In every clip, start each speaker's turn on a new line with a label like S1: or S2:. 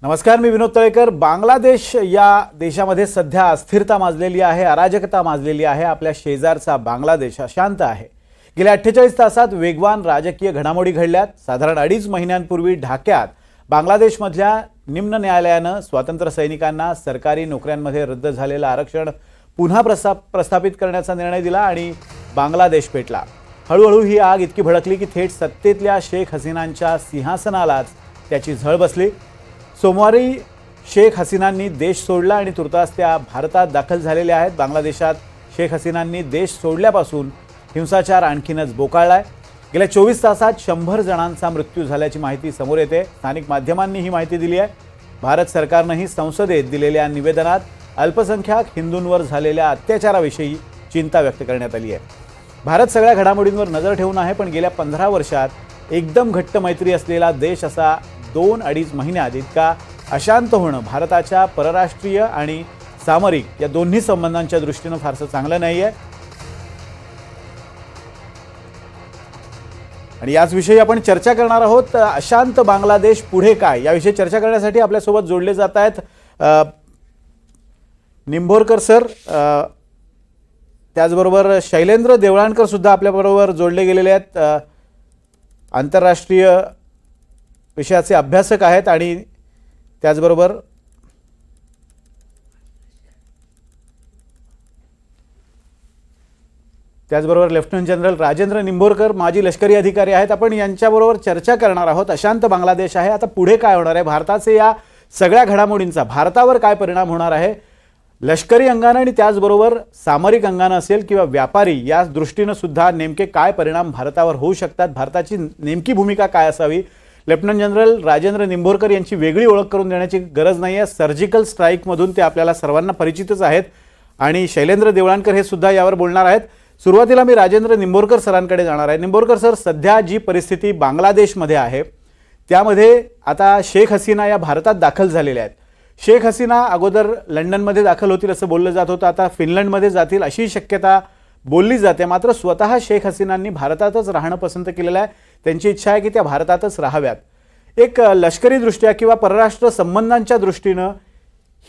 S1: नमस्कार, मी विनोद तळेकर। बांगलादेश या देशामध्ये सध्या अस्थिरता माजलेली आहे, अराजकता माजलेली आहे। आपल्या शेजारचा बांगलादेश अशांत आहे। गेल्या 48 तासात वेगवान राजकीय घडामोडी घडल्यात। साधारण 2.5 महिन्यांपूर्वी ढाक्यात बांगलादेशमधल्या निम्न न्यायालयानं स्वातंत्र्य सैनिकांना सरकारी नोकऱ्यांमध्ये रद्द झालेलं आरक्षण पुन्हा प्रस्थापित करण्याचा निर्णय दिला आणि बांगलादेश पेटला। हळूहळू ही आग इतकी भडकली की थेट सत्तेतल्या शेख हसीनांच्या सिंहासनालाच त्याची झळ बसली। सोमवारी शेख हसीनांनी देश सोडला आणि तुर्तास त्या भारतात दाखल झालेल्या आहेत। बांगलादेशात शेख हसीनांनी देश सोडल्यापासून हिंसाचार आणखीनच बोकाळलाय। गेल्या 24 तासात 100 जणांचा मृत्यू झाल्याची माहिती समोर येते। स्थानिक माध्यमांनी ही माहिती दिली आहे। भारत सरकारनेही संसदेत दिलेल्या निवेदनात अल्पसंख्याक हिंदूंवर झालेल्या अत्याचाराविषयी चिंता व्यक्त करण्यात आली आहे। भारत सगळ्या घडामोडींवर नजर ठेवून आहे, पण गेल्या 15 वर्षात एकदम घट्ट मैत्री असलेला देश असा 2-2.5 महिन्यात इतका अशांत होणं भारताच्या परराष्ट्रीय आणि सामरिक या दोन्ही संबंधांच्या दृष्टीने फारसं चांगलं नाहीये। आणि याच विषयी आपण चर्चा करणार आहोत। अशांत बांगलादेश पुढे काय याविषयी चर्चा करण्यासाठी आपल्यासोबत जोडले जात आहेत निंभोरकर सर, त्याचबरोबर शैलेंद्र देवळाणकर सुद्धा आपल्याबरोबर जोडले गेलेले आहेत। आंतरराष्ट्रीय विषयाचे अभ्यासक आहेत आणि त्याचबरोबर लेफ्टनंट जनरल राजेंद्र निंभोरकर माजी लष्करी अधिकारी आहेत। आपण यांच्याबरोबर चर्चा करणार आहोत। अशांत बांगलादेश आहे, आता पुढे काय होणार आहे, भारताचे या सगळ्या घडामोडींचा भारतावर काय परिणाम होणार आहे, लष्करी अंगाने आणि त्याचबरोबर सामरिक अंगाने असेल किंवा व्यापारी या दृष्टीने सुद्धा नेमके काय परिणाम भारतावर होऊ शकतात, भारताची नेमकी भूमिका काय असावी। लेफ्टनंट जनरल राजेंद्र निंभोरकर यांची वेगळी ओळख करून देण्याची गरज नाही आहे। सर्जिकल स्ट्राईकमधून ते आपल्याला सर्वांना परिचितच आहेत आणि शैलेंद्र देवळाणकर हे सुद्धा यावर बोलणार आहेत। सुरुवातीला मी राजेंद्र निंभोरकर सरांकडे जाणार आहे। निंभोरकर सर, सध्या जी परिस्थिती बांगलादेशमध्ये आहे त्यामध्ये आता शेख हसीना या भारतात दाखल झालेल्या आहेत। शेख हसीना अगोदर लंडनमध्ये दाखल होतील असं बोललं जात होतं, आता फिनलंडमध्ये जातील अशी शक्यता बोलली जाते। मात्र स्वतः शेख हसीनांनी भारतातच राहणं पसंत केलेलं आहे। त्यांची इच्छा आहे की त्या भारतातच राहाव्यात। एक लष्करी दृष्ट्या किंवा परराष्ट्र संबंधांच्या दृष्टीनं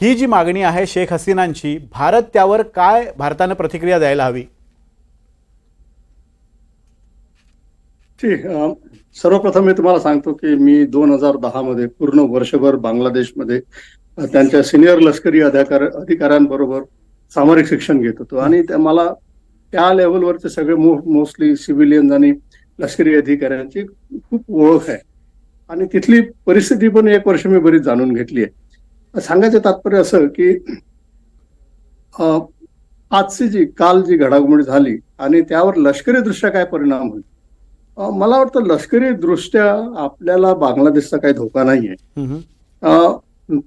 S1: ही जी मागणी आहे शेख हसीनांची, भारत त्यावर काय भारतानं प्रतिक्रिया द्यायला हवी?
S2: ठीक, सर्वप्रथम मी तुम्हाला सांगतो की मी 2010 मध्ये पूर्ण वर्षभर बांगलादेशमध्ये त्यांच्या सिनियर लष्करी अधिकाऱ्यांबरोबर सामरिक शिक्षण घेत होतो आणि मला त्या लेवलवरचे सगळे मोस्टली सिव्हिलियन्स आणि लष्करी अधिकाऱ्यांची खूप ओळख आहे आणि तिथली परिस्थिती पण 1 वर्ष मी बरीच जाणून घेतली आहे। सांगायचं तात्पर्य असं की आजची काल जी घडामोडी झाली आणि त्यावर लष्करी दृष्ट्या काय परिणाम होईल, मला वाटतं लष्करी दृष्ट्या आपल्याला बांगलादेशचा काही धोका नाहीये।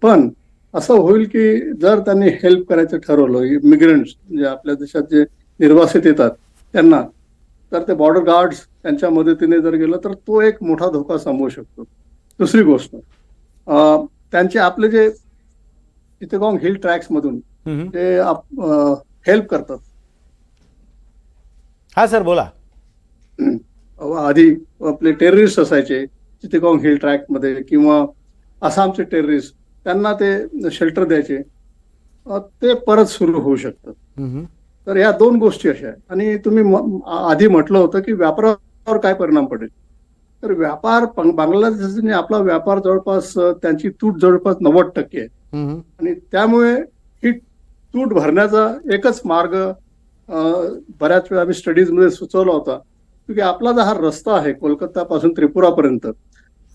S2: पण असं होईल की जर त्यांनी हेल्प करायचं ठरवलं, इमिग्रंट्स म्हणजे आपल्या देशात जे निर्वासित येतात त्यांना, तर ते बॉर्डर गार्ड्स त्यांच्या मदतीने जर गेलं तर तो एक मोठा धोका संभवू शकतो। दुसरी गोष्ट, त्यांचे आपले जे चित्तगोंग हिल ट्रॅक्स मधून ते हेल्प करतात।
S1: हा सर, बोला।
S2: आधी आपले टेररिस्ट असायचे चित्तगोंग हिल ट्रॅक मध्ये किंवा आसामचे टेररिस्ट, त्यांना ते शेल्टर द्यायचे, ते परत सुरू होऊ शकतं। तर या 2 गोष्टी अशा आहेत। आणि तुम्ही आधी म्हटलं होतं की व्यापारावर काय परिणाम पडेल, तर व्यापार बांगलादेशने आपला व्यापार जवळपास त्यांची तूट जवळपास 90% आहे आणि त्यामुळे ही तूट भरण्याचा एकच मार्ग बऱ्याच वेळा आम्ही स्टडीज मध्ये सुचवला होता की आपला जो हा रस्ता आहे कोलकाता पासून त्रिपुरापर्यंत,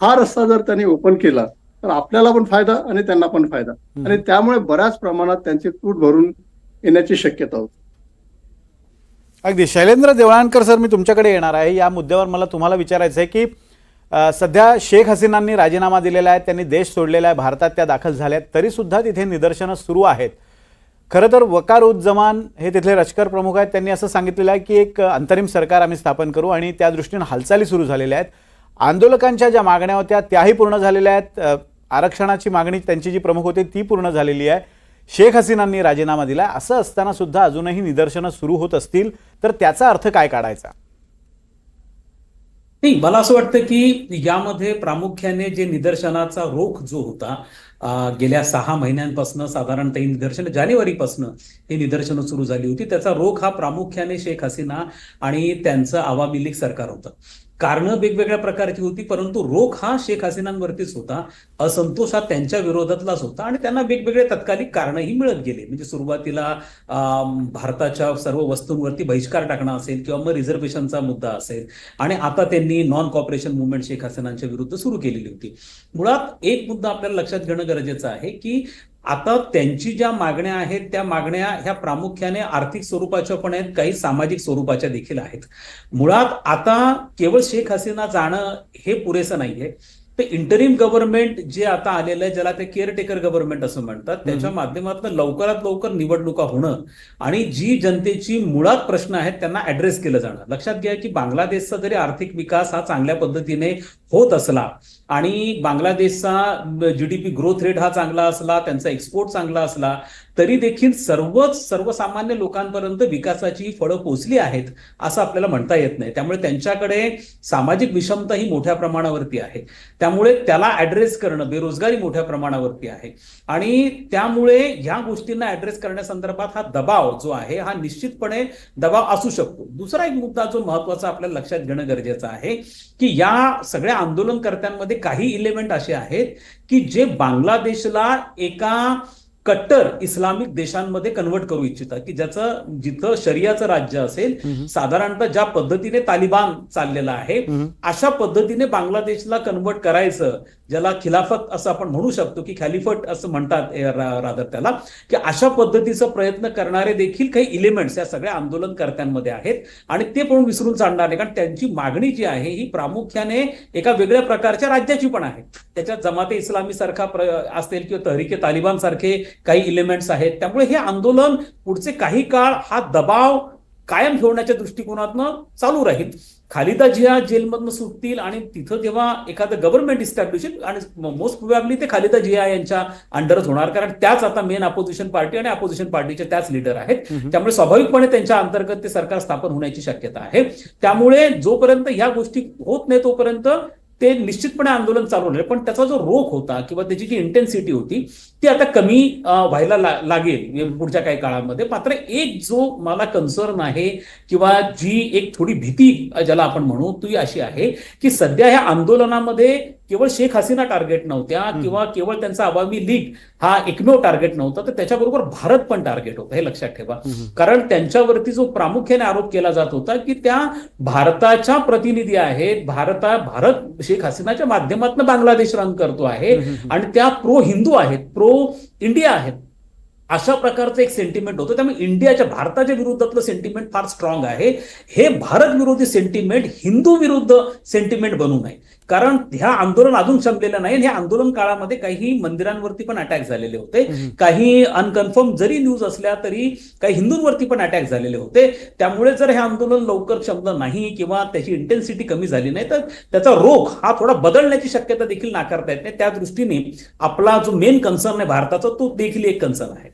S2: हा रस्ता जर त्यांनी ओपन केला तर आपल्याला पण फायदा आणि त्यांना पण फायदा आणि त्यामुळे बऱ्याच प्रमाणात त्यांची तूट भरून येण्याची शक्यता होती।
S1: अगदी शैलेंद्र देवळाणकर सर, मी तुमच्याकडे येणार आहे। या मुद्द्यावर मला तुम्हाला विचारायचं आहे की सध्या शेख हसीनांनी राजीनामा दिलेला आहे, त्यांनी देश सोडलेला आहे, भारतात त्या दाखल झाल्या आहेत, तरी सुद्धा तिथे निदर्शनं सुरू आहेत। खरं तर वकारुज्जमान हे तिथले लष्कर प्रमुख आहेत, त्यांनी असं सांगितलेलं आहे की एक अंतरिम सरकार आम्ही स्थापन करू आणि त्या दृष्टीने हालचाली सुरू झालेल्या आहेत। आंदोलकांच्या ज्या मागण्या होत्या त्याही पूर्ण झालेल्या आहेत। आरक्षणाची मागणी त्यांची जी प्रमुख होती ती पूर्ण झालेली आहे। शेख हसीनांनी राजीनामा दिला, असं असताना सुद्धा अजूनही निदर्शनं सुरू होत असतील तर त्याचा अर्थ काय काढायचा?
S3: नाही, मला असं वाटतं की यामध्ये प्रामुख्याने जे निदर्शनाचा रोख जो होता गेल्या 6 महिन्यांपासून, साधारणतः ही निदर्शनं जानेवारीपासून ही निदर्शनं सुरू झाली होती, त्याचा रोख हा प्रामुख्याने शेख हसीना आणि त्यांचं आवामी लीग सरकार होतं. कारणं वेगवेगळ्या प्रकारची होती, परंतु रोख हा शेख हसीनांवरतीच होता. असंतोष हा त्यांच्या विरोधातलाच होता आणि त्यांना वेगवेगळे तत्कालिक कारणंही मिळत गेले. म्हणजे सुरुवातीला भारताच्या सर्व वस्तूंवरती बहिष्कार टाकणं असेल किंवा मग रिझर्वेशनचा मुद्दा असेल, आणि आता त्यांनी नॉन कॉपरेशन मुवमेंट शेख हसीनांच्या विरुद्ध सुरू केलेली होती. मुळात एक मुद्दा आपल्याला लक्षात घेणं गरजेचं आहे की आता त्यांची ज्या मागण्या आहेत त्या मागण्या ह्या प्रामुख्याने आर्थिक स्वरूपाच्या पण आहेत, काही सामाजिक स्वरूपाच्या देखील आहेत. मुळात आता केवळ शेख हसीना जाणं हे पुरेसं नाहीये. ते इंटरिम गव्हर्नमेंट जे आता आलेलं आहे, ज्याला ते केअरटेकर गव्हर्नमेंट असं म्हणतात, त्याच्या माध्यमातून लवकरात लवकर निवडणुका होणं आणि जी जनतेची मुळात प्रश्न आहेत त्यांना ऍड्रेस केलं जाणं. लक्षात घ्या की बांगलादेशचा जरी आर्थिक विकास हा चांगल्या पद्धतीने होत असला आणि बांगलादेशचा जीडीपी ग्रोथ रेट हा चांगला असला, त्यांचा एक्सपोर्ट चांगला असला, तरी देखील सर्वसामान्य लोकांपर्यंत विकासाची फळं पोचली आहेत असं आपल्याला म्हणता येत नाही. त्यामुळे त्यांच्याकडे सामाजिक विषमता ही मोठ्या प्रमाणावरती आहे. त्यामुळे त्याला ऍड्रेस करणं, बेरोजगारी मोठ्या प्रमाणावरती आहे आणि त्यामुळे ह्या गोष्टींना ऍड्रेस करण्यासंदर्भात हा दबाव जो आहे हा निश्चितपणे दबाव असू शकतो. दुसरा एक मुद्दा जो महत्वाचा आपल्याला लक्षात घेणं गरजेचं आहे की या सगळ्या आंदोलनकर्त्यांमध्ये काही इलेमेंट असे आहेत की जे बांगलादेशला एका कट्टर इस्लामिक देशांमध्ये कन्वर्ट करू इच्छितात, की ज्याचं जिथं शरियाचं राज्य असेल, साधारणतः ज्या पद्धतीने तालिबान चाललेला आहे अशा पद्धतीने बांगलादेशला कन्वर्ट करायचं, ज्याला खिलाफत असं आपण म्हणू शकतो की खॅलिफट असं म्हणतात रादर त्याला, की अशा पद्धतीचा प्रयत्न करणारे देखील काही इलिमेंट्स या सगळ्या आंदोलनकर्त्यांमध्ये आहेत आणि ते पण विसरून चालणार नाही. कारण त्यांची मागणी जी आहे ही प्रामुख्याने एका वेगळ्या प्रकारच्या राज्याची पण आहे. त्याच्यात जमाते इस्लामी सारखा असतील किंवा तहरीके तालिबान सारखे काही इलिमेंट्स आहेत. त्यामुळे हे आंदोलन पुढचे काही काळ हा दबाव कायम ठेवण्याच्या दृष्टिकोनातनं चालू राहील. खालिदा जिया जेलमधनं सुटतील आणि तिथं जेव्हा एखादं गव्हर्नमेंट इस्टॅब्लिश होईल आणि मोस्ट प्रोबॅबली ते खालिदा जिया यांच्या अंडरच होणार, कारण त्याच आता मेन अपोजिशन पार्टी आणि अपोजिशन पार्टीचे त्याच लीडर आहेत. त्यामुळे स्वाभाविकपणे त्यांच्या अंतर्गत ते सरकार स्थापन होण्याची शक्यता आहे. त्यामुळे जोपर्यंत ह्या गोष्टी होत नाही तोपर्यंत ते निश्चितपणे आंदोलन चालू राहील. पण त्याचा जो रोख होता किंवा त्याची जी इंटेन्सिटी होती ती आता कमी व्हायला लागेल पुढच्या काही काळामध्ये. मात्र एक जो मला कन्सर्न आहे किंवा जी एक थोडी भीती ज्याला आपण म्हणू ती अशी आहे की सध्या ह्या आंदोलनामध्ये केवळ शेख हसीना टार्गेट नव्हत्या किंवा केवळ त्यांचा अवामी लीग हा एकमेव टार्गेट नव्हता, तर त्याच्याबरोबर भारत पण टार्गेट होता. हे लक्षात ठेवा. कारण त्यांच्यावरती जो प्रामुख्याने आरोप केला जात होता की त्या भारताच्या प्रतिनिधी आहेत, भारत शेख हसीनाच्या माध्यमातून बांगलादेश रन करतो आहे आणि त्या प्रो हिंदू आहेत, प्रो इंडिया आहेत, अशा प्रकारचं एक सेंटिमेंट होतं. त्यामुळे भारताच्या विरुद्धातलं सेंटिमेंट फार स्ट्रॉंग आहे. हे भारत विरोधी सेंटिमेंट हिंदू विरुद्ध सेंटिमेंट बनू नये, कारण ह्या आंदोलन अजून संपलेलं नाही. ह्या आंदोलन काळामध्ये काही मंदिरांवरती पण अटॅक झालेले होते, काही अनकन्फर्म जरी न्यूज असल्या तरी काही हिंदूंवरती पण अटॅक झालेले होते. त्यामुळे जर हे आंदोलन लवकर शमलं नाही किंवा त्याची इंटेन्सिटी कमी झाली नाही तर त्याचा रोख हा थोडा बदलण्याची शक्यता देखील नाकारता येत नाही. त्या दृष्टीने आपला जो मेन कन्सर्न आहे भारताचा तो देखील एक कन्सर्न आहे.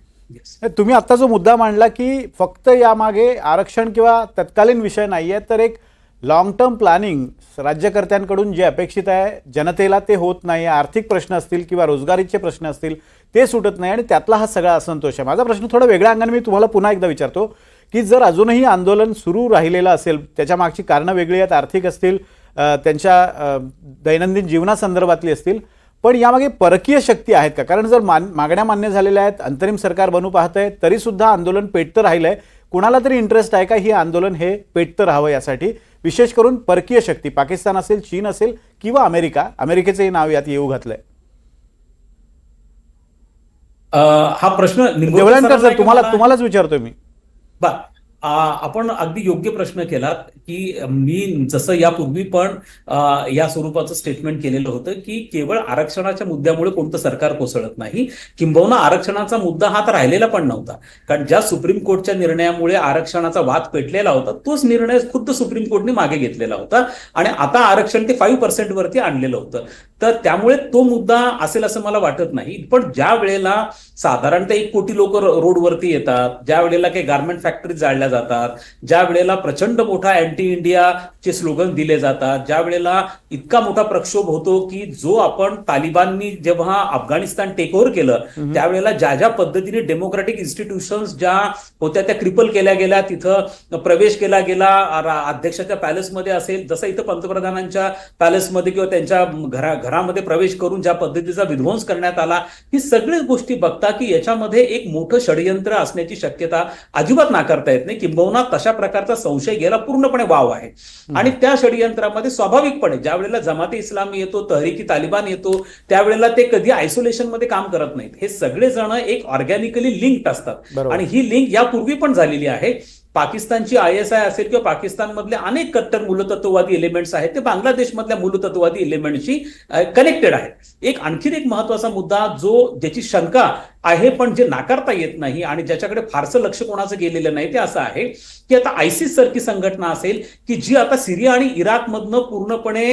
S1: तुम्ही आता जो मुद्दा मांडला की फक्त यामागे आरक्षण किंवा तत्कालीन विषय नाहीये, तर एक लॉंग टर्म प्लॅनिंग राज्यकर्त्यांकडून जे अपेक्षित आहे जनतेला ते होत नाही. आर्थिक प्रश्न असतील किंवा रोजगारीचे प्रश्न असतील ते सुटत नाही आणि त्यातला हा सगळा असंतोष आहे. माझा प्रश्न थोडा वेगळ्या अंगाने मी तुम्हाला पुन्हा एकदा विचारतो की जर अजूनही आंदोलन सुरू राहिलेलं असेल, त्याच्या मागची कारणं वेगळी आहेत, आर्थिक असतील, त्यांच्या दैनंदिन जीवनासंदर्भातली असतील, पण यामागे परकीय शक्ती आहेत का? कारण जर मागण्या मान्य झालेल्या आहेत, अंतरिम सरकार बनू पाहतंय, तरी सुद्धा आंदोलन पेटतं राहिलंय. कुणाला तरी इंटरेस्ट आहे का ही आंदोलन हे पेटतं राहावं यासाठी? विशेष करून परकीय शक्ती, पाकिस्तान असेल, चीन असेल किंवा अमेरिकेचंही नाव यात येऊ घातलंय.
S3: हा प्रश्न
S1: देवळणकर सर तुम्हालाच विचारतोय मी.
S3: आपण अगदी योग्य प्रश्न केलात की मी जसं यापूर्वी पण या स्वरूपाचं स्टेटमेंट केलेलं होतं की केवळ आरक्षणाच्या मुद्द्यामुळे कोणतं सरकार कोसळत नाही, किंबहुना आरक्षणाचा मुद्दा हा तर राहिलेला पण नव्हता. कारण ज्या सुप्रीम कोर्टच्या निर्णयामुळे आरक्षणाचा वाद पेटलेला होता तोच निर्णय खुद्द सुप्रीम कोर्टने मागे घेतलेला होता आणि आता आरक्षण ते 5% वरती आणलेलं होतं. तर त्यामुळे तो मुद्दा असेल असं मला वाटत नाही. पण ज्या वेळेला साधारणतः 1 कोटी लोक रोडवरती येतात, ज्या वेळेला काही गार्मेंट फॅक्टरी जाळल्या जातात, ज्या वेळेला प्रचंड मोठा अँटी अँटी इंडियाचे स्लोगन दिले जातात, ज्या वेळेला इतका मोठा प्रक्षोभ होतो की जो आपण तालिबाननी जेव्हा अफगाणिस्तान टेक ओव्हर केलं त्यावेळेला ज्या ज्या पद्धतीने डेमोक्रॅटिक इन्स्टिट्यूशन्स ज्या होत्या त्या क्रिपल केल्या गेल्या, तिथं प्रवेश केला गेला, अध्यक्षाच्या पॅलेसमध्ये असेल, जसं इथं पंतप्रधानांच्या पॅलेसमध्ये किंवा त्यांच्या घरामध्ये प्रवेश करून ज्या पद्धतीचा विध्वंस करण्यात आला, ही सगळीच गोष्टी बघता की याच्यामध्ये एक मोठं षडयंत्र असण्याची शक्यता अजिबात नाकारता येत नाही. किंबहुना तशा प्रकारचा संशय घ्यायला पूर्णपणे वाव आहे. आणि त्या षडयंत्रामध्ये स्वाभाविकपणे ज्या वेळेला जमाते इस्लामी येतो, तहरीकी तालिबान येतो, त्यावेळेला ते कधी आयसोलेशन मध्ये काम करत नाहीत. हे सगळे जण एक ऑर्गॅनिकली लिंक्ड असतात आणि ही लिंक यापूर्वी पण झालेली आहे. पाकिस्तानची ISI असेल किंवा पाकिस्तानमधले अनेक कट्टर मूलतत्ववादी एलिमेंट्स आहेत ते बांगलादेशमधल्या मूलतत्ववादी एलिमेंटशी कनेक्टेड आहेत. आणखीन एक महत्वाचा मुद्दा ज्याची शंका आहे पण जे नाकारता येत नाही आणि ज्याच्याकडे फारसं लक्ष कोणाचं गेलेलं नाही, ते असं आहे की आता आयसिस सारखी संघटना असेल की जी आता सिरिया आणि इराकमधनं पूर्णपणे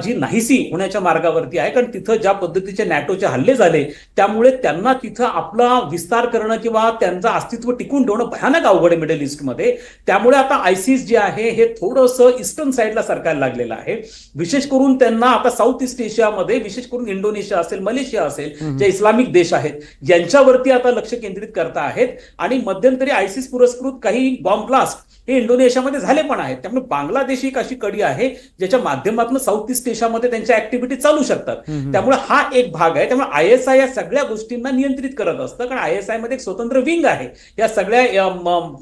S3: जी नाहीसी होण्याच्या मार्गावरती आहे, कारण तिथं ज्या पद्धतीचे नॅटोचे हल्ले झाले त्यामुळे त्यांना तिथं आपला विस्तार करणं किंवा त्यांचं अस्तित्व टिकून ठेवणं भयानक अवघड आहे मिडल ईस्टमध्ये. त्यामुळे आता आयसिस जे आहे हे थोडंसं ईस्टर्न साईडला सरकायला लागलेलं आहे. विशेष करून त्यांना आता साऊथ ईस्ट एशियामध्ये, विशेष करून इंडोनेशिया असेल, मलेशिया असेल, जे इस्लामिक देश आहेत यांच्यावरती आता लक्ष केंद्रित करता आहेत. आणि मध्यंतरी आयसिस पुरस्कृत काही बॉम्ब ब्लास्ट हे इंडोनेशियामध्ये झाले पण आहेत. त्यामुळे बांगलादेश एक अशी कडी आहे ज्याच्या माध्यमातून साऊथ ईस्ट एशियामध्ये त्यांच्या ऍक्टिव्हिटी चालू शकतात. त्यामुळे हा एक भाग आहे. त्यामुळे ISI या सगळ्या गोष्टींना नियंत्रित करत असतं, कारण ISI मध्ये एक स्वतंत्र विंग आहे या सगळ्या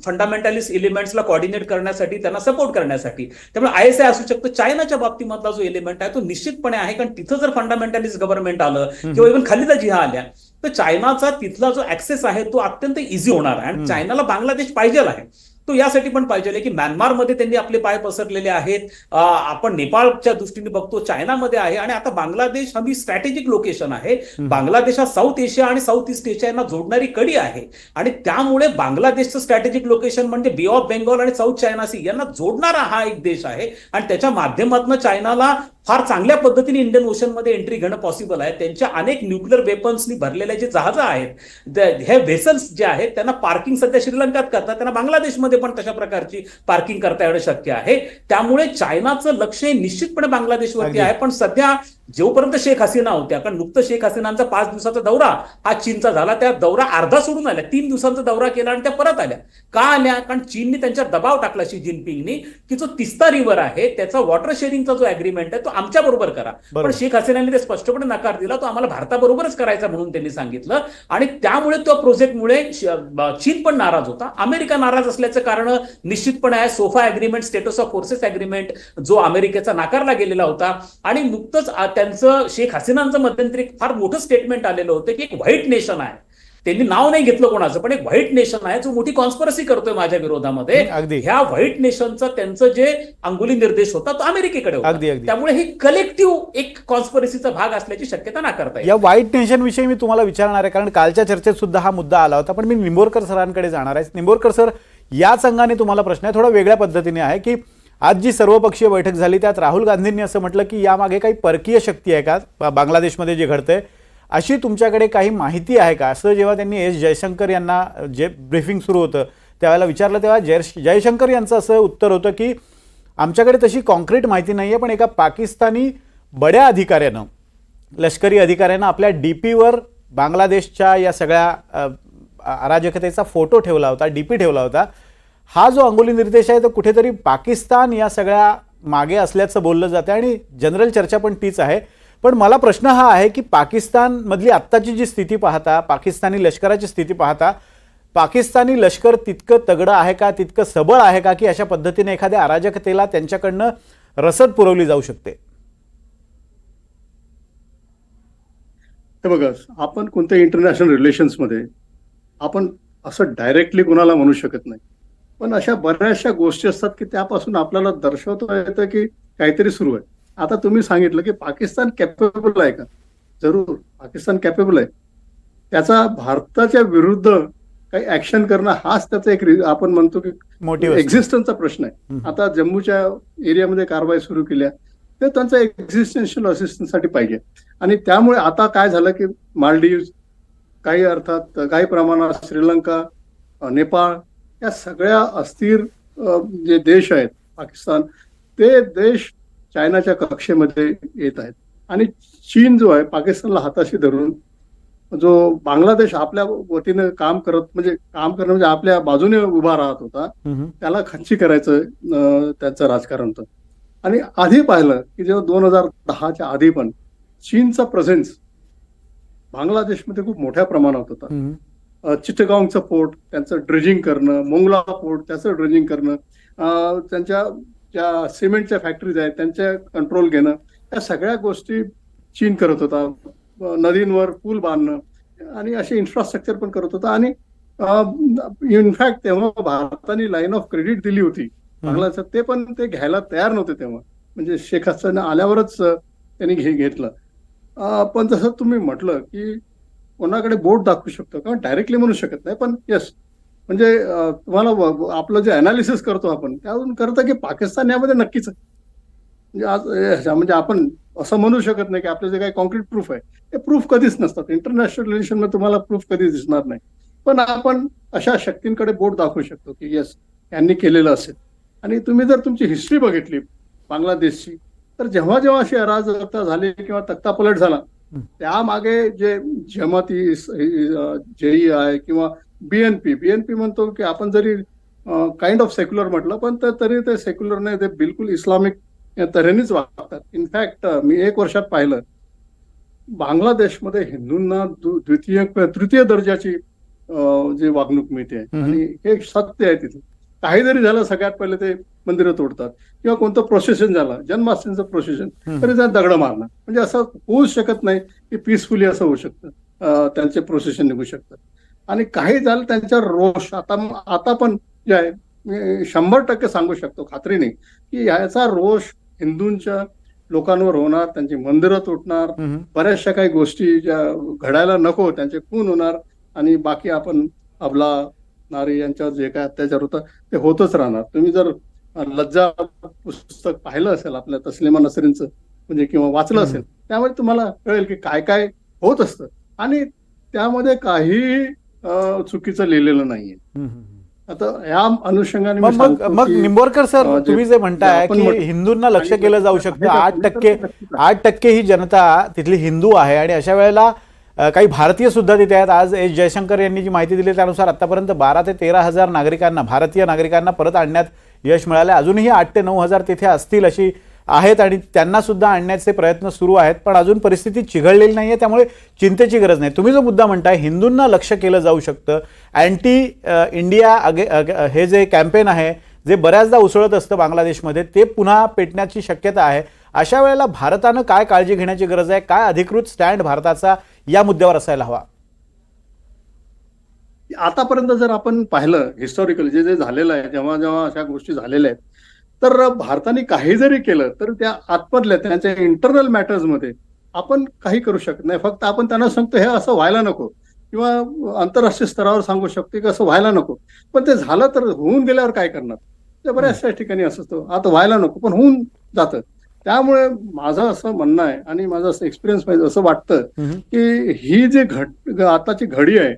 S3: फंडामेंटलिस्ट एलिमेंट्सला कोऑर्डिनेट करण्यासाठी, त्यांना सपोर्ट करण्यासाठी. त्यामुळे ISI असू शकतं. चायनाच्या बाबतीमधला जो एलिमेंट आहे तो निश्चितपणे आहे, कारण तिथं जर फंडामेंटलिस्ट गव्हर्नमेंट आलं किंवा इव्हन खलिदा जिहा आल्या तर चायनाचा तिथला जो ऍक्सेस आहे तो अत्यंत इझी होणार आहे. आणि चायनाला बांगलादेश पाहिजे आहे, तो यासाठी पण पाहिजे की म्यानमारमध्ये त्यांनी आपले पाय पसरलेले आहेत. आपण नेपाळच्या दृष्टीने बघतो, चायनामध्ये आहे, आणि आता बांगलादेश हा स्ट्रॅटेजिक लोकेशन आहे. बांगलादेश हा साऊथ एशिया आणि साऊथ ईस्ट एशिया यांना जोडणारी कडी आहे. आणि त्यामुळे बांगलादेशचं स्ट्रॅटेजिक लोकेशन म्हणजे बे ऑफ बेंगॉल आणि साऊथ चायना सी यांना जोडणारा हा एक देश आहे. आणि त्याच्या माध्यमातून चायनाला फार चांगल्या पद्धतीने इंडियन ओशन मध्ये एंट्री घेणं पॉसिबल आहे. त्यांच्या अनेक न्यूक्लिअर वेपन्सनी भरलेले जे जहाजं आहेत, हे व्हेसल्स जे आहेत त्यांना पार्किंग सध्या श्रीलंकेत करतात, त्यांना बांगलादेशमध्ये पण तशा प्रकारची पार्किंग करता येणं शक्य आहे. त्यामुळे चायनाचं लक्ष हे निश्चितपणे बांगलादेशवरती आहे. पण सध्या जोपर्यंत शेख हसीना होत्या, कारण नुकतं शेख हसीनांचा 5 दिवसाचा दौरा हा चीनचा झाला, त्या दौरा अर्धा सोडून आल्या, 3 दिवसांचा दौरा केला आणि त्या परत आल्या. का आल्या? कारण चीनने त्यांच्यावर दबाव टाकला शी जिनपिंगनी की जो तिस्ता रिव्हर आहे त्याचा वॉटर शेअरिंगचा जो अग्रीमेंट आहे तो आमच्या बरोबर करा. पण शेख हसीनांनी ते स्पष्टपणे नकार दिला, तो आम्हाला भारताबरोबरच करायचा म्हणून त्यांनी सांगितलं. आणि त्यामुळे त्या प्रोजेक्टमुळे चीन पण नाराज होता, अमेरिका नाराज असल्याचं कारण निश्चितपणे आहे. Sofa agreement, status of forces agreement जो अमेरिकेचा नाकारला गेलेला होता. आणि नुकतंच त्यांचं शेख हसीनांचं मध्यंतरी फार मोठं स्टेटमेंट आलेलं होतं की एक व्हाईट नेशन आहे, त्यांनी नाव नाही घेतलं कोणाचं, पण एक व्हाईट नेशन आहे जो मोठी कॉन्स्पिरसी करतोय माझ्या विरोधामध्ये. ह्या व्हाईट नेशनचा त्यांचं जे अंगुली निर्देश होता तो अमेरिकेकडे होता. त्यामुळे ही कलेक्टिव्ह एक कॉन्स्पिरसीचा भाग असल्याची शक्यता नाकारता येईल.
S1: या व्हाईट नेशन विषयी मी तुम्हाला विचारणार आहे, कारण कालच्या चर्चेत सुद्धा हा मुद्दा आला होता. पण मी निंबोरकर सरांकडे जाणार आहे. निंबोरकर सर, याच अंगाने तुम्हाला प्रश्न आहे, थोडा वेगळ्या पद्धतीने आहे, की आज जी सर्वपक्षीय बैठक झाली त्यात राहुल गांधींनी असं म्हटलं की यामागे काही परकीय शक्ती आहे का बांगलादेशमध्ये जे घडतंय, अशी तुमच्याकडे काही माहिती आहे का? असं जेव्हा त्यांनी एस जयशंकर यांना जे ब्रीफिंग सुरू होतं त्यावेळेला विचारलं, तेव्हा जयशंकर यांचं असं उत्तर होतं की आमच्याकडे तशी कॉन्क्रीट माहिती नाही आहे, पण एका पाकिस्तानी बड्या अधिकाऱ्यानं, लष्करी अधिकाऱ्यानं आपल्या DP-वर बांगलादेशच्या या सगळ्या अराजकतेचा फोटो ठेवला होता, DP ठेवला होता. हा जो अंगुली निर्देश आहे तो कुठेतरी पाकिस्तान या सगळ्या मागे असल्याचं बोललं जातं आणि जनरल चर्चा पण तीच आहे. पण मला प्रश्न हा आहे की पाकिस्तानमधली आत्ताची जी स्थिती पाहता, पाकिस्तानी लष्कराची स्थिती पाहता, पाकिस्तानी लष्कर तितकं तगडं आहे का, तितकं सबळ आहे का की अशा पद्धतीने एखाद्या अराजकतेला त्यांच्याकडनं रसद पुरवली जाऊ शकते?
S2: हे बघा, आपण कोणत्या इंटरनॅशनल रिलेशन्समध्ये आपण असं डायरेक्टली कोणाला म्हणू शकत नाही, पण अशा बऱ्याचशा गोष्टी असतात की त्यापासून आपल्याला दर्शवता येतं की काहीतरी सुरू आहे. आता तुम्ही सांगितलं की पाकिस्तान कॅपेबल आहे का? जरूर पाकिस्तान कॅपेबल आहे. त्याचा भारताच्या विरुद्ध काही ऍक्शन करणं हाच त्याचा एक आपण म्हणतो की एक्झिस्टन्सचा प्रश्न आहे. आता जम्मूच्या एरियामध्ये कारवाई सुरू केल्या तर त्यांचा एक्झिस्टन्शियल असिस्टन्ससाठी पाहिजे. आणि त्यामुळे आता काय झालं की मालदीव, काही अर्थात काही प्रमाणात श्रीलंका, नेपाळ, या सगळ्या अस्थिर जे देश आहेत पाकिस्तान, ते देश चायनाच्या कक्षेमध्ये येत आहेत. आणि चीन जो आहे पाकिस्तानला हाताशी धरून जो बांगलादेश आपल्या वतीने काम करणं म्हणजे आपल्या बाजूने उभा राहत होता, त्याला खच्ची करायचं त्यांचं राजकारण होतं. आणि आधी पाहिलं की जेव्हा 2010च्या आधी पण चीनचा प्रेझेन्स बांगलादेशमध्ये खूप मोठ्या प्रमाणात होता. चिटगांगचं पोर्ट त्यांचं ड्रेजिंग करणं, मोंगला पोर्ट त्याचं ड्रेजिंग करणं, त्यांच्या ज्या सिमेंटच्या फॅक्टरीज आहेत त्यांच्या कंट्रोल घेणं, या सगळ्या गोष्टी चीन करत होता. नदींवर पूल बांधणं आणि असे इन्फ्रास्ट्रक्चर पण करत होता. आणि इनफॅक्ट तेव्हा भारताने लाईन ऑफ क्रेडिट दिली होती बांगलादेशात, ते पण ते घ्यायला तयार नव्हते तेव्हा, म्हणजे शेख हसीना आल्यावरच त्यांनी घेतलं. पण जसं तुम्ही म्हटलं की कोणाकडे बोट दाखवू शकतो का, डायरेक्टली म्हणू शकत नाही, पण येस म्हणजे तुम्हाला आपलं जे अनालिसिस करतो आपण त्यावरून करतं की पाकिस्तान यामध्ये नक्कीच आहे. म्हणजे आपण असं म्हणू शकत नाही की आपलं जे काही कॉन्क्रीट प्रूफ आहे ते प्रूफ कधीच नसतात. इंटरनॅशनल रिलेशनमध्ये तुम्हाला प्रूफ कधीच दिसणार नाही, पण आपण अशा शक्तींकडे बोट दाखवू शकतो की येस यांनी केलेलं असेल. आणि तुम्ही जर तुमची हिस्ट्री बघितली बांगलादेशची, तर जेव्हा जेव्हा अशी अराजकता झाली किंवा तख्तापलट झाला, त्यामागे जे जमाती जेई आहे किंवा बीएनपी म्हणतो की आपण जरी काइंड ऑफ सेक्युलर म्हटलं, पण तरी ते सेक्युलर नाही, ते बिलकुल इस्लामिक तऱ्हेनेच वागतात. इनफॅक्ट मी 1 वर्षात पाहिलं बांगलादेशमध्ये हिंदूंना तृतीय दर्जाची जी वागणूक मिळते, आणि हे सत्य आहे. तिथे काही जरी झालं सगळ्यात पहिले ते मंदिरं तोडतात किंवा कोणतं प्रोसेशन झालं, जन्माष्टमीचं प्रोसेशन, तरी त्या दगड मारणं. म्हणजे असं होऊच शकत नाही की पीसफुली असं होऊ शकतं, त्यांचे प्रोसेशन निघू शकतात. आणि काही झालं त्यांचा रोष आता पण जे आहे मी 100% सांगू शकतो खात्रीने की याचा रोष हिंदूंच्या लोकांवर होणार, त्यांची मंदिरं तुटणार, बऱ्याचशा काही गोष्टी ज्या घडायला नको त्यांचे खून होणार, आणि बाकी आपण अबला नारी यांच्यावर जे काय अत्याचार होतं ते होतच राहणार. तुम्ही जर लज्जा पुस्तक पाहिलं असेल आपल्या तस्लिमा नसरीनचं म्हणजे किंवा वाचलं असेल, त्यामध्ये तुम्हाला कळेल की काय काय होत असतं, आणि त्यामध्ये काही चुकीचं लिहिलेलं नाहीये. आता या अनुषंगाने
S1: मग निंबोरकर सर, तुम्ही जे म्हणताय की हिंदूंना लक्ष केलं जाऊ शकतं, 8% ही जनता तिथली हिंदू आहे, आणि अशा वेळेला काही भारतीय सुद्धा तिथे आहेत. आज एस जयशंकर यांनी जी माहिती दिली त्यानुसार आतापर्यंत 12 ते 13 हजार नागरिकांना, भारतीय नागरिकांना परत आणण्यात यश मिळाले. अजूनही 8 ते 9 हजार तिथे असतील अशी आहेत, आणि त्यांना सुद्धा आणण्याचे प्रयत्न सुरू आहेत, पण अजून परिस्थिती चिघळलेली नाहीये, त्यामुळे चिंतेची गरज नाही. तुम्ही जो मुद्दा म्हणताय हिंदूंना लक्ष केलं जाऊ शकतं, अँटी इंडिया हे जे कॅम्पेन आहे जे बऱ्याचदा उसळत असतं बांगलादेशमध्ये, ते पुन्हा पेटण्याची शक्यता आहे. अशा वेळेला भारतानं काय काळजी घेण्याची गरज आहे, काय अधिकृत स्टँड भारताचा या मुद्द्यावर असायला हवा?
S2: आतापर्यंत जर आपण पाहिलं हिस्टॉरिकल जे झालेलं आहे, जेव्हा जेव्हा अशा गोष्टी झालेल्या आहेत, तर भारताने काही जरी केलं तर त्या आतमधल्या त्यांच्या इंटरनल मॅटर्समध्ये आपण काही करू शकत नाही. फक्त आपण त्यांना सांगतो हे असं व्हायला नको, किंवा आंतरराष्ट्रीय स्तरावर सांगू शकतो की असं व्हायला नको, पण ते झालं तर होऊन गेल्यावर काय करणार, ते बऱ्याचशा ठिकाणी असं असतं आता व्हायला नको पण होऊन जातं. त्यामुळे माझं असं म्हणणं आहे आणि माझं असं एक्सपिरियन्स पाहिजे असं वाटतं की ही जी आताची घडी आहे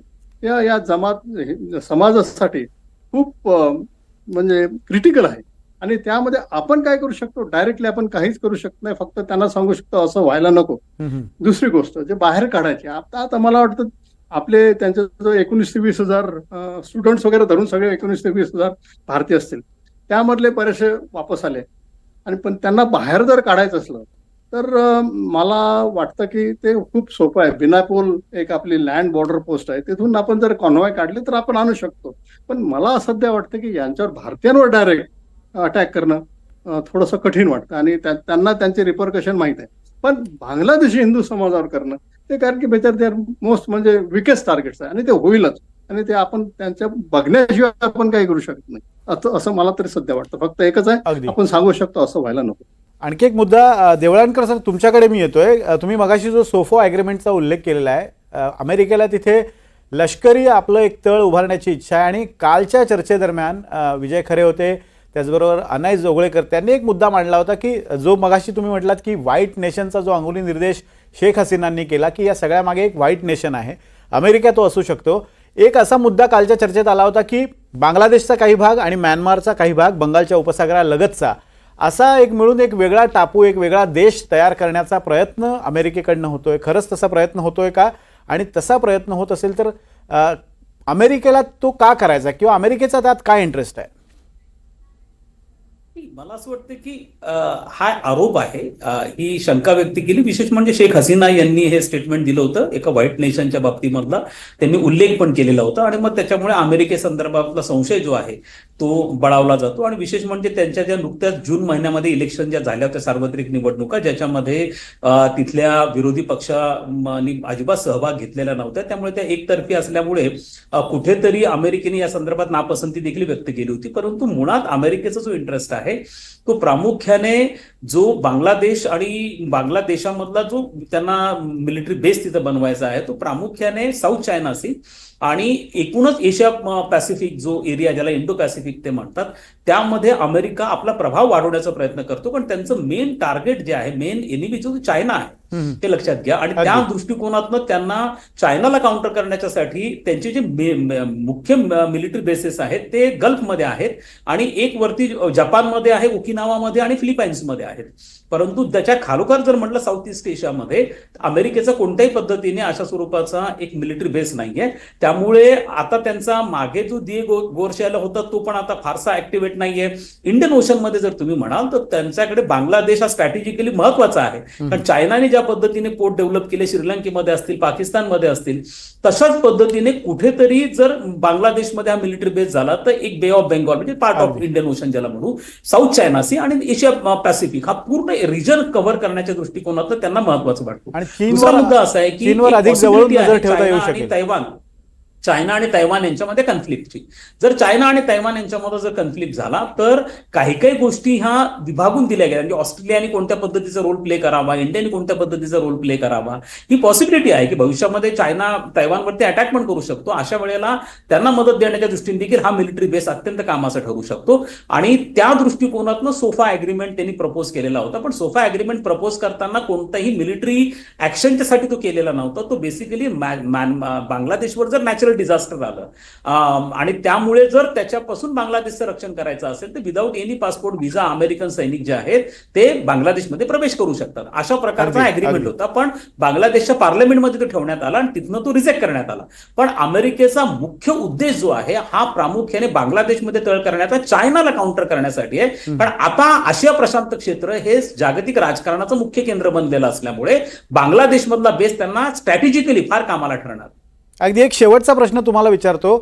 S2: या समाजासाठी खूप म्हणजे क्रिटिकल आहे. आणि त्यामध्ये आपण काय करू शकतो, डायरेक्टली आपण काहीच करू शकत नाही, फक्त त्यांना सांगू शकतो असं व्हायला नको. दुसरी गोष्ट जे बाहेर काढायची, आता मला वाटतं आपले त्यांचे जो 19 ते 20 हजार स्टुडंट्स वगैरे धरून सगळे 19 ते 20 हजार भारतीय असतील, त्यामधले बरेचसे वापस आले. आणि पण त्यांना बाहेर जर काढायचं असलं तर मला वाटतं की ते खूप सोपं आहे. बिनापोल एक आपली लँड बॉर्डर पोस्ट आहे, तिथून आपण जर कॉन्वॉय काढले तर आपण आणू शकतो. पण मला सध्या वाटतं की यांच्यावर भारतीयांवर डायरेक्ट अटॅक करणं थोडंसं कठीण वाटतं, आणि त्यांना त्यांचे रिपरकशन माहीत आहे. पण बांगलादेशी हिंदू समाजावर करणं ते, कारण की बेचार ते मोस्ट म्हणजे विकेस्ट टार्गेट्स आहे, आणि ते होईलच, आणि ते आपण त्यांच्या बघण्याशिवाय आपण काही करू शकत नाही असं मला तरी सध्या वाटतं. फक्त एकच आहे, आपण सांगू शकतो असं व्हायला नको.
S1: आणखी एक मुद्दा देवळानकर सर तुमच्याकडे मी येतोय. तुम्ही मगाशी जो सोफो ॲग्रीमेंटचा उल्लेख केलेला आहे, अमेरिकेला तिथे लष्करी आपलं एक तळ उभारण्याची इच्छा आहे, आणि कालच्या चर्चेदरम्यान विजय खरे होते, त्याचबरोबर अनाई जोगळेकर, त्यांनी एक मुद्दा मांडला होता की जो मगाशी तुम्ही म्हटलात की व्हाईट नेशनचा जो अंगुली निर्देश शेख हसीनांनी केला की या सगळ्यामागे एक व्हाईट नेशन आहे, अमेरिका तो असू शकतो. एक असा मुद्दा कालच्या चर्चेत आला होता की बांगलादेशचा काही भाग आणि म्यानमारचा काही भाग बंगालच्या उपसागरालगतचा असा एक मिळून एक वेगळा टापू, एक वेगळा देश तयार करण्याचा प्रयत्न अमेरिकेकडनं होतोय. खरंच तसा प्रयत्न होतोय का? आणि तसा प्रयत्न होत असेल तर अमेरिकेला तो का करायचा किंवा अमेरिकेचा त्यात काय इंटरेस्ट आहे?
S3: मला असं वाटतं की हा आरोप आहे, ही शंका व्यक्त केली. विशेष म्हणजे शेख हसीना यांनी हे स्टेटमेंट दिलं होतं एका व्हाईट नेशनच्या बाबतीमधला, त्यांनी उल्लेख पण केलेला होता आणि मग त्याच्यामुळे अमेरिकेसंदर्भातला संशय जो आहे तो बळावला जातो. आणि विशेष म्हणजे त्यांच्या ज्या नुकत्याच जून महिन्यामध्ये इलेक्शन ज्या झाल्या होत्या, सार्वत्रिक निवडणुका, ज्याच्यामध्ये तिथल्या विरोधी पक्षांनी अजिबात सहभाग घेतलेला नव्हता, त्यामुळे त्या एकतर्फी असल्यामुळे कुठेतरी अमेरिकेने या संदर्भात नापसंती देखील व्यक्त केली होती. परंतु मुळात अमेरिकेचा जो इंटरेस्ट आहे तो प्रामुख्याने जो बांगलादेश आणि बांगलादेशामधला जो त्यांना मिलिटरी बेस तिथं बनवायचा आहे तो प्रामुख्याने साऊथ चायना सी आणि एकूणच एशिया पॅसिफिक जो एरिया, ज्याला इंडो पॅसिफिक ते म्हणतात, त्यामध्ये अमेरिका आपला प्रभाव वाढवण्याचा प्रयत्न करतो. पण त्यांचं मेन टार्गेट जे आहे, मेन एनिमी जो चायना आहे ते लक्षात घ्या. आणि त्या दृष्टिकोनातनं त्यांना चायनाला काउंटर करण्याच्यासाठी त्यांचे जे मुख्य मिलिटरी बेसेस आहेत ते गल्फमध्ये आहेत आणि एक वरती जपानमध्ये आहे, ओकिनावामध्ये आणि फिलिपाईन्समध्ये आहेत. परंतु त्याच्या खालोखाल जर म्हटलं साऊथ ईस्ट एशियामध्ये अमेरिकेचा कोणत्याही पद्धतीने अशा स्वरूपाचा एक मिलिटरी बेस नाहीये. त्यामुळे आता त्यांचा मागे जो गोरशाला होता तो पण आता फारसा ऍक्टिव्हेट नाहीये. इंडियन ओशन मध्ये जर तुम्ही म्हणाल तर त्यांच्याकडे बांगलादेश हा स्ट्रॅटेजिकली महत्वाचा आहे. कारण चायनाने ज्या पद्धतीने पोर्ट डेव्हलप केले, श्रीलंकेमध्ये असतील, पाकिस्तानमध्ये असतील, तशाच पद्धतीने कुठेतरी जर बांगलादेशमध्ये हा मिलिटरी बेस झाला तर एक बे ऑफ बेंगॉल म्हणजे पार्ट ऑफ इंडियन ओशन ज्याला म्हणू, साऊथ चायना सी आणि एशिया पॅसिफिक हा पूर्ण रिजन कव्हर करण्याच्या दृष्टिकोनातून त्यांना महत्वाचं वाटतो.
S1: दुसरा
S3: मुद्दा असा आहे की
S1: अधिक जवळून नजर ठेवता येऊ शकेल.
S3: चायना आणि तैवान यांच्यामध्ये कन्फ्लिक्टची, जर चायना आणि तैवान यांच्यामध्ये जर कन्फ्लिक्ट झाला तर काही काही गोष्टी ह्या विभागून दिल्या गेल्या. म्हणजे ऑस्ट्रेलियाने कोणत्या पद्धतीचा रोल प्ले करावा, इंडियाने कोणत्या पद्धतीचा रोल प्ले करावा, ही पॉसिबिलिटी आहे की भविष्यामध्ये चायना तैवानवरती अटॅक पण करू शकतो. अशा वेळेला त्यांना मदत देण्याच्या दृष्टीने देखील हा मिलिटरी बेस अत्यंत कामाचा ठरू शकतो. आणि त्या दृष्टिकोनातनं सोफा अग्रीमेंट त्यांनी प्रपोज केलेला होता. पण सोफा अग्रीमेंट प्रपोज करताना कोणताही मिलिटरी ऍक्शनच्यासाठी तो केलेला नव्हता. तो बेसिकली बांगलादेशवर जर नॅचरल डिझास्टर आलं आणि त्यामुळे जर त्याच्यापासून बांगलादेशचं रक्षण करायचं असेल तर without any passport visa American सैनिक जे आहेत ते बांगलादेशमध्ये प्रवेश करू शकतात, अशा प्रकारचा अग्रीमेंट होता. पण बांगलादेशच्या पार्लमेंटमध्ये तो ठेवण्यात आला आणि तिथनं तो रिजेक्ट करण्यात आला. पण अमेरिकेचा मुख्य उद्देश जो आहे हा प्रामुख्याने बांगलादेशमध्ये तळ करण्याचा, चायनाला काउंटर करण्यासाठी आहे. कारण आता आशिया प्रशांत क्षेत्र हे जागतिक राजकारणाचं मुख्य केंद्र बनलेलं असल्यामुळे बांगलादेशमधला बेस त्यांना स्ट्रॅटेजिकली फार कामाला ठरणार.
S1: अगदी एक शेवटचा प्रश्न तुम्हाला विचारतो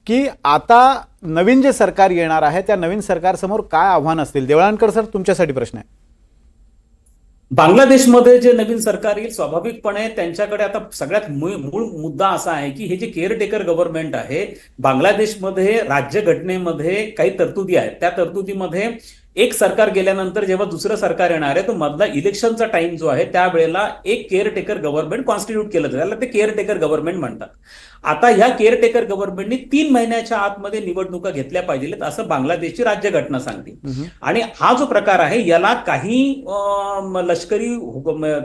S1: की आता नवीन जे सरकार येणार आहे त्या नवीन सरकारसमोर काय आव्हान असतील? देवळानकर सर, तुमच्यासाठी प्रश्न आहे.
S3: बांगलादेशमध्ये जे नवीन सरकार येईल स्वाभाविकपणे त्यांच्याकडे आता सगळ्यात मूळ मुद्दा असा आहे की हे जे केअरटेकर गव्हर्नमेंट आहे, बांगलादेशमध्ये राज्यघटनेमध्ये काही तरतुदी आहेत. त्या तरतुदीमध्ये एक सरकार गेल्यानंतर जेव्हा दुसरं सरकार येणार आहे तो मधला इलेक्शनचा टाइम जो आहे त्यावेळेला एक केअरटेकर गव्हर्नमेंट कॉन्स्टिट्यूट केलं जातं, त्याला ते केअरटेकर गव्हर्नमेंट म्हणतात. आता ह्या केअरटेकर गव्हर्नमेंटनी 3 महिन्याच्या आतमध्ये निवडणुका घेतल्या पाहिजेत असं बांगलादेशची राज्यघटना सांगते. आणि हा जो प्रकार आहे याला काही लष्करी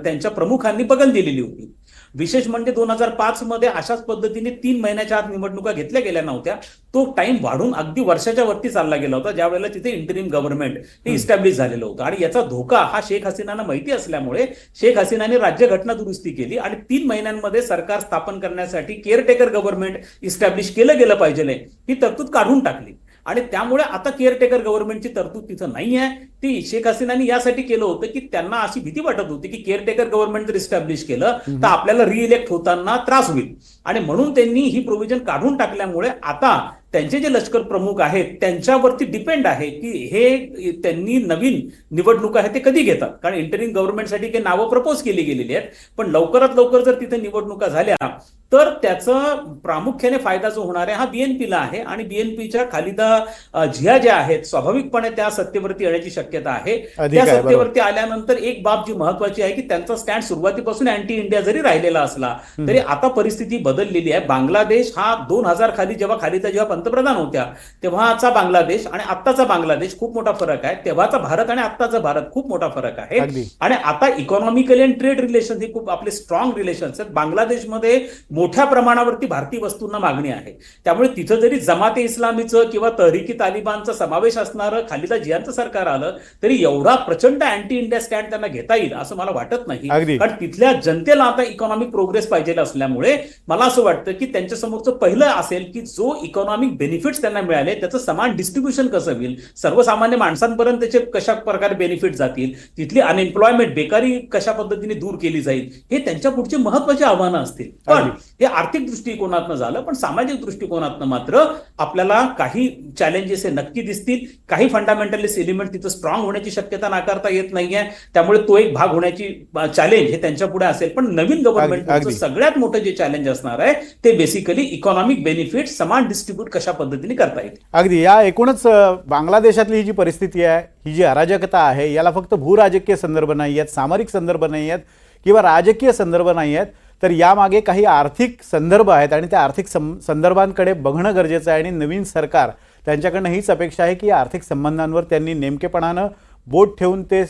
S3: त्यांच्या प्रमुखांनी बगल दिलेली होती. विशेष म्हणजे 2005 मध्ये अशाच पद्धतीने 3 महिन्याच्या आत निवडणुका घेतल्या गेल्या नव्हत्या. तो टाइम वाढून अगदी वर्षाच्या वरती चालला गेला होता ज्यावेळेला तिथे इंटरिम गव्हर्नमेंट हे इस्टॅब्लिश झालेलं होतं. आणि याचा धोका हा शेख हसीनांना माहिती असल्यामुळे शेख हसीनाने राज्यघटना दुरुस्ती केली आणि 3 महिन्यांमध्ये सरकार स्थापन करण्यासाठी केअरटेकर गव्हर्नमेंट इस्टॅब्लिश केलं गेलं पाहिजे ही तरतूद काढून टाकली. आणि त्यामुळे आता केअरटेकर गव्हर्नमेंटची तरतूद तिथं नाही आहे. ती शेख हसीनांनी यासाठी केलं होतं की त्यांना अशी भीती वाटत होती की केअरटेकर गव्हर्नमेंट जर इस्टॅब्लिश केलं तर आपल्याला रिइलेक्ट होताना त्रास होईल आणि म्हणून त्यांनी ही प्रोव्हिजन काढून टाकल्यामुळे आता त्यांचे जे लष्कर प्रमुख आहेत त्यांच्यावरती डिपेंड आहे की हे त्यांनी नवीन निवडणुका आहे ते कधी घेतात. कारण इंटरिम गव्हर्नमेंटसाठी काही नावं प्रपोज केली गेलेली आहेत. पण लवकरात लवकर जर तिथे निवडणुका झाल्या तर त्याचा प्रामुख्याने फायदा जो होणार आहे हा बीएनपीला आहे. आणि बीएनपीच्या खालिदा जिया ज्या आहेत स्वाभाविकपणे त्या सत्तेवरती येण्याची शक्यता आहे. त्या सत्तेवरती आल्यानंतर एक बाब जी महत्वाची आहे की त्यांचा स्टँड सुरुवातीपासून अँटी इंडिया जरी राहिलेला असला तरी आता परिस्थिती बदललेली आहे. बांगलादेश हा 2000 खाली जेव्हा खालिदा पंतप्रधान होत्या तेव्हाचा बांगलादेश आणि आत्ताचा बांगलादेश खूप मोठा फरक आहे. तेव्हाचा भारत आणि आत्ताचा भारत खूप मोठा फरक आहे.
S1: अगदी.
S3: आणि आता इकॉनॉमिकली आणि ट्रेड रिलेशन हे खूप आपले स्ट्रॉंग रिलेशन्स आहेत. बांगलादेशमध्ये मोठ्या प्रमाणावरती भारतीय वस्तूंना मागणी आहे. त्यामुळे तिथं जरी जमाते इस्लामीचं किंवा तहरीकी तालिबानचा समावेश असणारं खालिदा जियाचं सरकार आलं तरी एवढा प्रचंड अँटी इंडिया स्टँड त्यांना घेता येईल असं मला वाटत नाही.
S1: अगदी.
S3: कारण तिथल्या जनतेला आता इकॉनॉमिक प्रोग्रेस पाहिजे असल्यामुळे मला असं वाटतं की त्यांच्या समोरचं पहिलं असेल की जो इकॉनॉमिक बेनिफिट्स त्यांना मिळाले त्याचं समान डिस्ट्रीब्युशन कसं होईल, सर्वसामान्य माणसांपर्यंत त्याचे कशा प्रकारे बेनिफिट जातील, तिथली अनएम्प्लॉयमेंट बेकारी कशा पद्धतीने दूर केली जाईल, हे त्यांच्या पुढचे महत्वाचे आव्हानं असतील. पण हे आर्थिक दृष्टिकोनातनं झालं, पण सामाजिक दृष्टिकोनातनं मात्र आपल्याला काही चॅलेंजेस हे नक्की दिसतील. काही फंडामेंटलिस्ट एलिमेंट तिथं स्ट्रॉंग होण्याची शक्यता नाकारता येत नाहीये. त्यामुळे तो एक भाग होण्याची चॅलेंज हे त्यांच्या पुढे असेल. पण नवीन गव्हर्नमेंटचं सगळ्यात मोठं जे चॅलेंज असणार आहे ते बेसिकली इकॉनॉमिक बेनिफिट समान डिस्ट्रीब्यूट कशा पद्धतीने करता येईल.
S1: अगदी. या एकूणच बांगलादेशातली ही जी परिस्थिती आहे, ही जी अराजकता आहे, याला फक्त भूराजकीय संदर्भ नाही आहेत, सामरिक संदर्भ नाही आहेत किंवा राजकीय संदर्भ नाही आहेत, तर यामागे काही आर्थिक संदर्भ आहेत आणि त्या आर्थिक संदर्भांकडे बघणं गरजेचं आहे. आणि नवीन सरकार त्यांच्याकडनं हीच अपेक्षा आहे की आर्थिक संबंधांवर त्यांनी नेमकेपणानं बोट ठेवून ते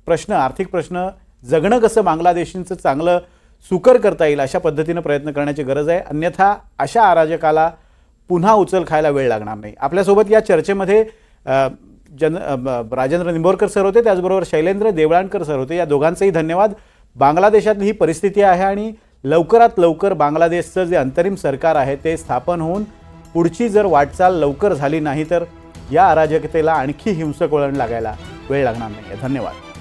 S1: प्रश्न, आर्थिक प्रश्न जगणं कसं बांगलादेशींचं चांगलं सुकर करता येईल अशा पद्धतीनं प्रयत्न करण्याची गरज आहे. अन्यथा अशा अराजकाला पुन्हा उचल खायला वेळ लागणार नाही. आपल्यासोबत या चर्चेमध्ये राजेंद्र निंबोरकर सर होते, त्याचबरोबर शैलेंद्र देवळाणकर सर होते. या दोघांचेही धन्यवाद. बांगलादेशातली ही परिस्थिती आहे आणि लवकरात लवकर बांगलादेशचं जे अंतरिम सरकार आहे ते स्थापन होऊन पुढची जर वाटचाल लवकर झाली नाही तर या अराजकतेला आणखी हिंसक वळण लागायला वेळ लागणार नाही. धन्यवाद.